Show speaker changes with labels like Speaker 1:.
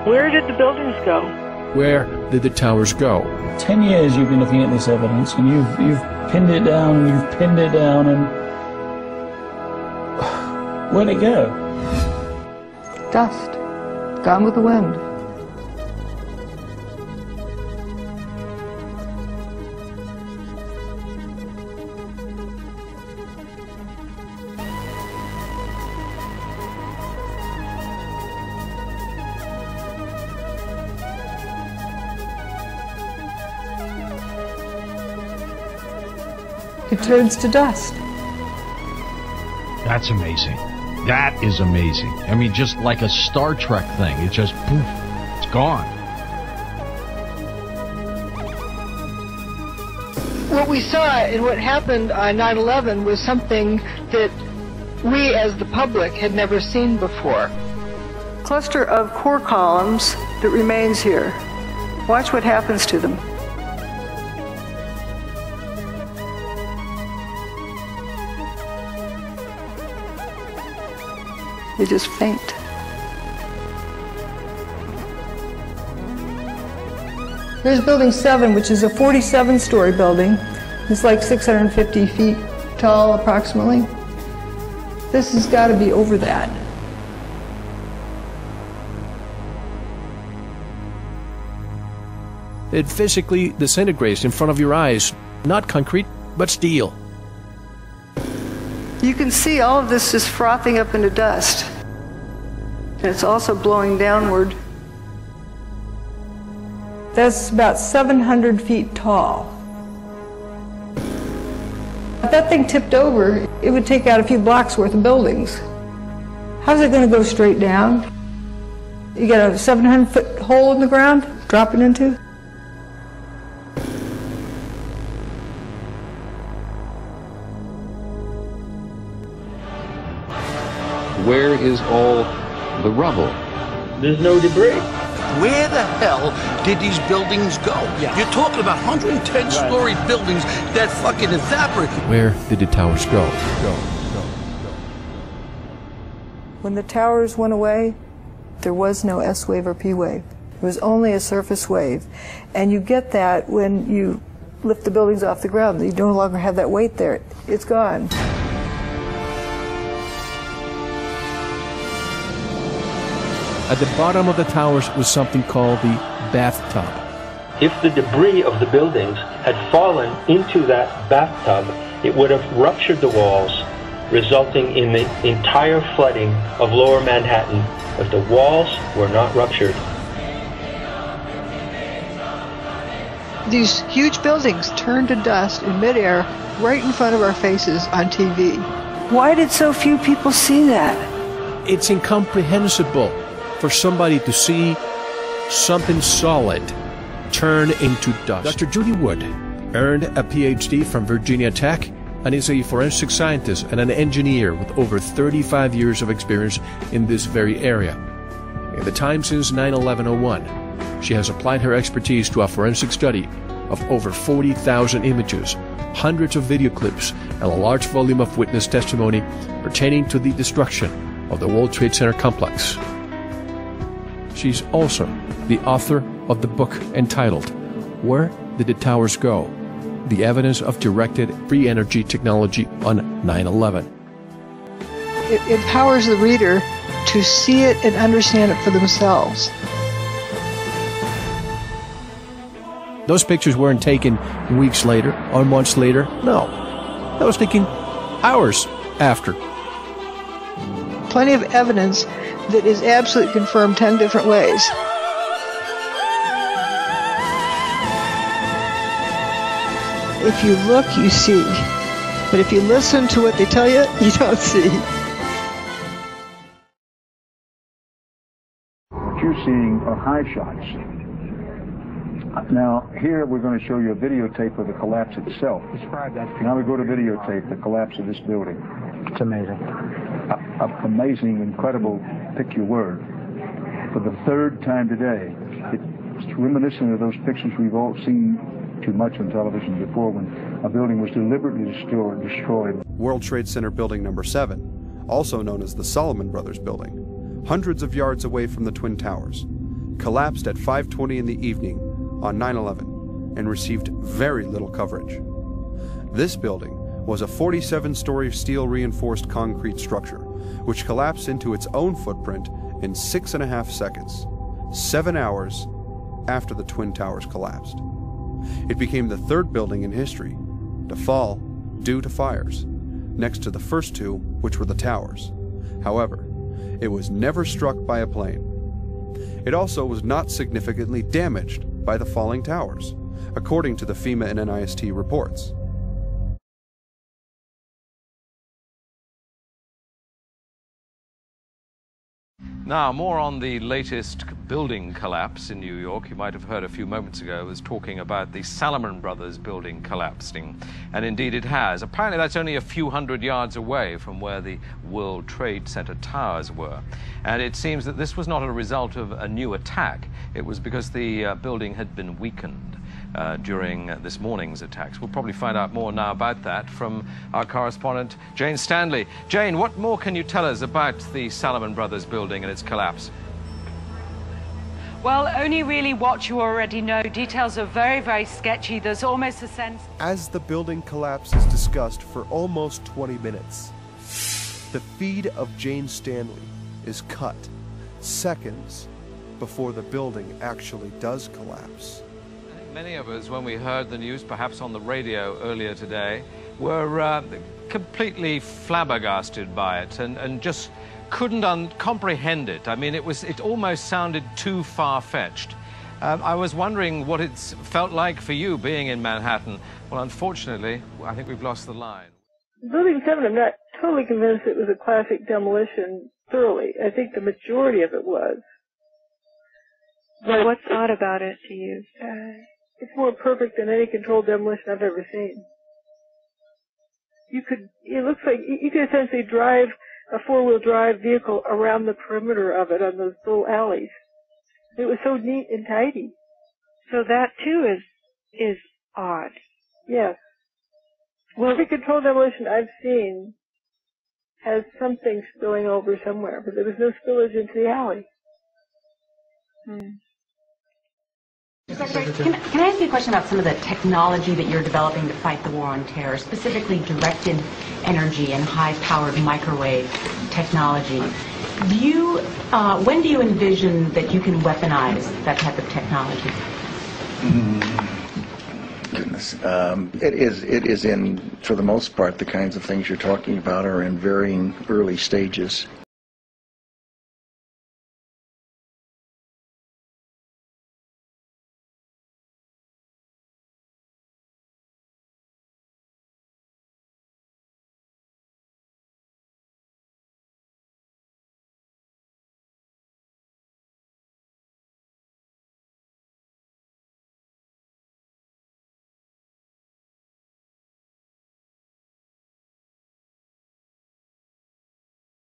Speaker 1: Where did the buildings go?
Speaker 2: Where did the towers go?
Speaker 3: 10 years you've been looking at this evidence, and you've pinned it down, and where'd it go?
Speaker 4: Dust. Gone with the wind. It turns to dust.
Speaker 5: That's amazing. That is amazing. I mean, just like a Star Trek thing. It just, poof, it's gone.
Speaker 1: What we saw and what happened on 9/11 was something that we as the public had never seen before. Cluster of core columns that remains here. Watch what happens to them. They just faint. Here's Building 7, which is a 47-story building. It's like 650 feet tall, approximately. This has got to be over that.
Speaker 2: It physically disintegrates in front of your eyes. Not concrete, but steel.
Speaker 1: You can see all of this is frothing up into dust. And it's also blowing downward. That's about 700 feet tall. If that thing tipped over, it would take out a few blocks worth of buildings. How's it going to go straight down? You got a 700-foot hole in the ground, dropping into?
Speaker 6: Where is all the rubble?
Speaker 7: There's no debris.
Speaker 8: Where the hell did these buildings go? Yeah. You're talking about 110-story buildings that fucking evaporate.
Speaker 2: Where did the towers go?
Speaker 1: When the towers went away, there was no S wave or P wave. It was only a surface wave. And you get that when you lift the buildings off the ground. You no longer have that weight there. It's gone.
Speaker 2: At the bottom of the towers was something called the bathtub.
Speaker 7: If the debris of the buildings had fallen into that bathtub, it would have ruptured the walls, resulting in the entire flooding of lower Manhattan if the walls were not ruptured.
Speaker 1: These huge buildings turned to dust in midair right in front of our faces on TV. Why did so few people see that?
Speaker 2: It's incomprehensible for somebody to see something solid turn into dust. Dr. Judy Wood earned a PhD from Virginia Tech and is a forensic scientist and an engineer with over 35 years of experience in this very area. In the time since 9/11/01, she has applied her expertise to a forensic study of over 40,000 images, hundreds of video clips, and a large volume of witness testimony pertaining to the destruction of the World Trade Center complex. She's also the author of the book entitled, Where Did the Towers Go? The Evidence of Directed Free Energy Technology on 9/11.
Speaker 1: It empowers the reader to see it and understand it for themselves.
Speaker 2: Those pictures weren't taken weeks later or months later. No, that was taken hours after.
Speaker 1: Plenty of evidence that is absolutely confirmed 10 different ways. If you look, you see. But if you listen to what they tell you, you don't see.
Speaker 9: What you're seeing are high shots. Now, here we're going to show you a videotape of the collapse itself.
Speaker 7: Describe that.
Speaker 9: Now we go to videotape, the collapse of this building.
Speaker 7: It's amazing.
Speaker 9: Amazing, incredible, pick your word. For the third time today, it's reminiscent of those pictures we've all seen too much on television before when a building was deliberately destroyed.
Speaker 10: World Trade Center Building Number 7, also known as the Solomon Brothers Building, hundreds of yards away from the Twin Towers. collapsed at 5:20 in the evening on 9/11 and received very little coverage. This building was a 47-story steel-reinforced concrete structure, which collapsed into its own footprint in 6.5 seconds, 7 hours after the Twin Towers collapsed. It became the third building in history to fall due to fires, next to the first two, which were the towers. However, it was never struck by a plane. It also was not significantly damaged by the falling towers, according to the FEMA and NIST reports.
Speaker 11: Now, more on the latest building collapse in New York. You might have heard a few moments ago I was talking about the Salomon Brothers building collapsing, and indeed it has. Apparently that's only a few hundred yards away from where the World Trade Center towers were. And it seems that this was not a result of a new attack. It was because the building had been weakened during this morning's attacks. We'll probably find out more now about that from our correspondent, Jane Stanley. Jane, what more can you tell us about the Salomon Brothers building and its collapse?
Speaker 12: Well, only really what you already know. Details are very, very sketchy. There's almost a sense...
Speaker 2: As the building collapse is discussed for almost 20 minutes, the feed of Jane Stanley is cut seconds before the building actually does collapse.
Speaker 11: Many of us, when we heard the news, perhaps on the radio earlier today, were completely flabbergasted by it and just couldn't comprehend it. I mean, it almost sounded too far-fetched. I was wondering what it's felt like for you being in Manhattan. Well, unfortunately, I think we've lost the line.
Speaker 1: Building 7, I'm not totally convinced it was a classic demolition thoroughly. I think the majority of it was.
Speaker 4: But what's odd about it to you?
Speaker 1: It's more perfect than any controlled demolition I've ever seen. It looks like you could essentially drive a four-wheel drive vehicle around the perimeter of it on those little alleys. It was so neat and tidy.
Speaker 4: So that too is odd.
Speaker 1: Yes. Well, every controlled demolition I've seen has something spilling over somewhere, but there was no spillage into the alley.
Speaker 13: Secretary, can I ask you a question about some of the technology that you're developing to fight the war on terror, specifically directed energy and high-powered microwave technology? When do you envision that you can weaponize that type of technology?
Speaker 14: Goodness. It is in, for the most part, the kinds of things you're talking about are in varying early stages.